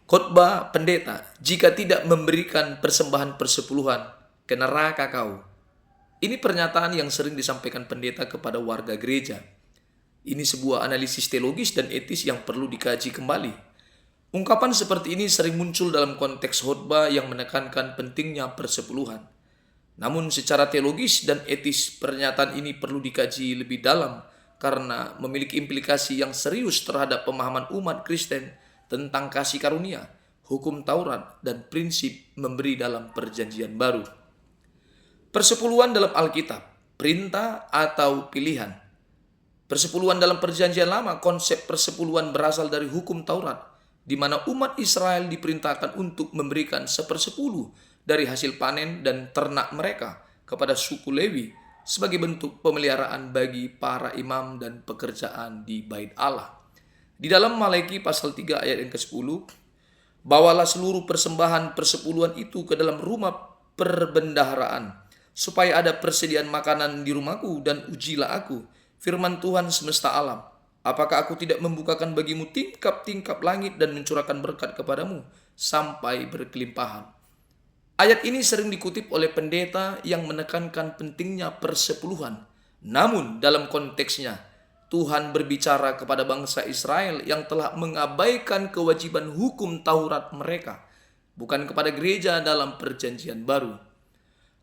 Khotbah pendeta, jika tidak memberikan persembahan persepuluhan, ke neraka kau. Ini pernyataan yang sering disampaikan pendeta kepada warga gereja. Ini sebuah analisis teologis dan etis yang perlu dikaji kembali. Ungkapan seperti ini sering muncul dalam konteks khotbah yang menekankan pentingnya persepuluhan. Namun secara teologis dan etis, pernyataan ini perlu dikaji lebih dalam karena memiliki implikasi yang serius terhadap pemahaman umat Kristen tentang kasih karunia, hukum Taurat, dan prinsip memberi dalam Perjanjian Baru. Persepuluhan dalam Alkitab, perintah atau pilihan. Persepuluhan dalam Perjanjian Lama, konsep persepuluhan berasal dari hukum Taurat, di mana umat Israel diperintahkan untuk memberikan 1/10 dari hasil panen dan ternak mereka kepada suku Lewi sebagai bentuk pemeliharaan bagi para imam dan pekerjaan di Bait Allah. Di dalam Malaki pasal 3 ayat yang ke-10, bawalah seluruh persembahan persepuluhan itu ke dalam rumah perbendaharaan, supaya ada persediaan makanan di rumahku, dan ujilah aku, firman Tuhan semesta alam. Apakah aku tidak membukakan bagimu tingkap-tingkap langit dan mencurahkan berkat kepadamu sampai berkelimpahan? Ayat ini sering dikutip oleh pendeta yang menekankan pentingnya persepuluhan. Namun dalam konteksnya, Tuhan berbicara kepada bangsa Israel yang telah mengabaikan kewajiban hukum Taurat mereka, bukan kepada gereja dalam Perjanjian Baru.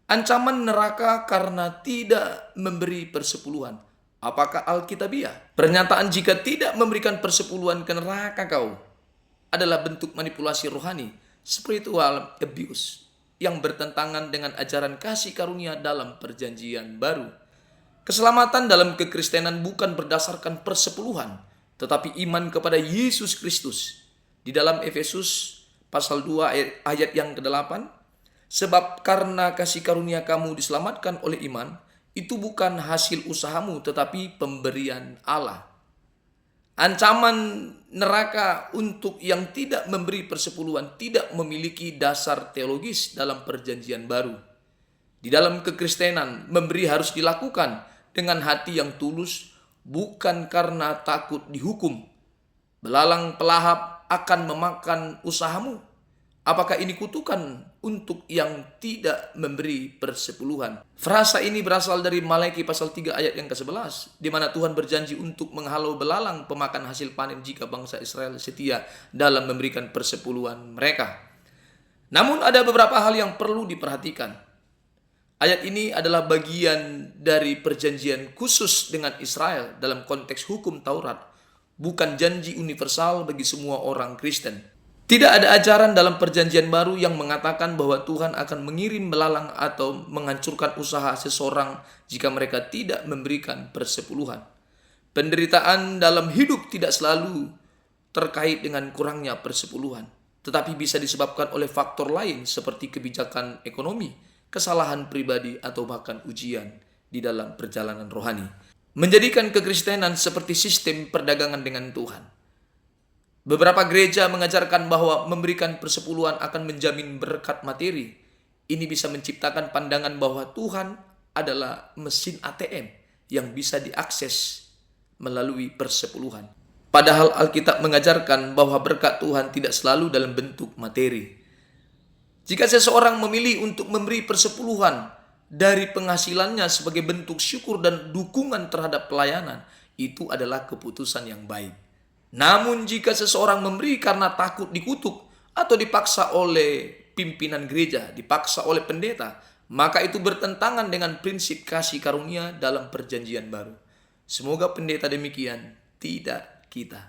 Ancaman neraka karena tidak memberi persepuluhan. Apakah alkitabiah? Pernyataan jika tidak memberikan persepuluhan ke neraka kau adalah bentuk manipulasi rohani, spiritual abuse, yang bertentangan dengan ajaran kasih karunia dalam Perjanjian Baru. Keselamatan dalam kekristenan bukan berdasarkan persepuluhan, tetapi iman kepada Yesus Kristus. Di dalam Efesus pasal 2 ayat yang ke-8, sebab karena kasih karunia kamu diselamatkan oleh iman, itu bukan hasil usahamu tetapi pemberian Allah. Ancaman neraka untuk yang tidak memberi persepuluhan tidak memiliki dasar teologis dalam Perjanjian Baru. Di dalam kekristenan, memberi harus dilakukan dengan hati yang tulus, bukan karena takut dihukum. Belalang pelahap akan memakan usahamu. Apakah ini kutukan untuk yang tidak memberi persepuluhan? Frasa ini berasal dari Malaki pasal 3 ayat yang ke-11, di mana Tuhan berjanji untuk menghalau belalang pemakan hasil panen jika bangsa Israel setia dalam memberikan persepuluhan mereka. Namun ada beberapa hal yang perlu diperhatikan. Ayat ini adalah bagian dari perjanjian khusus dengan Israel dalam konteks hukum Taurat, bukan janji universal bagi semua orang Kristen. Tidak ada ajaran dalam Perjanjian Baru yang mengatakan bahwa Tuhan akan mengirim belalang atau menghancurkan usaha seseorang jika mereka tidak memberikan persepuluhan. Penderitaan dalam hidup tidak selalu terkait dengan kurangnya persepuluhan, tetapi bisa disebabkan oleh faktor lain seperti kebijakan ekonomi, kesalahan pribadi, atau bahkan ujian di dalam perjalanan rohani. Menjadikan kekristenan seperti sistem perdagangan dengan Tuhan. Beberapa gereja mengajarkan bahwa memberikan persepuluhan akan menjamin berkat materi. Ini bisa menciptakan pandangan bahwa Tuhan adalah mesin ATM yang bisa diakses melalui persepuluhan. Padahal Alkitab mengajarkan bahwa berkat Tuhan tidak selalu dalam bentuk materi. Jika seseorang memilih untuk memberi persepuluhan dari penghasilannya sebagai bentuk syukur dan dukungan terhadap pelayanan, itu adalah keputusan yang baik. Namun jika seseorang memberi karena takut dikutuk atau dipaksa oleh pimpinan gereja, dipaksa oleh pendeta, maka itu bertentangan dengan prinsip kasih karunia dalam Perjanjian Baru. Semoga pendeta demikian, tidak kita.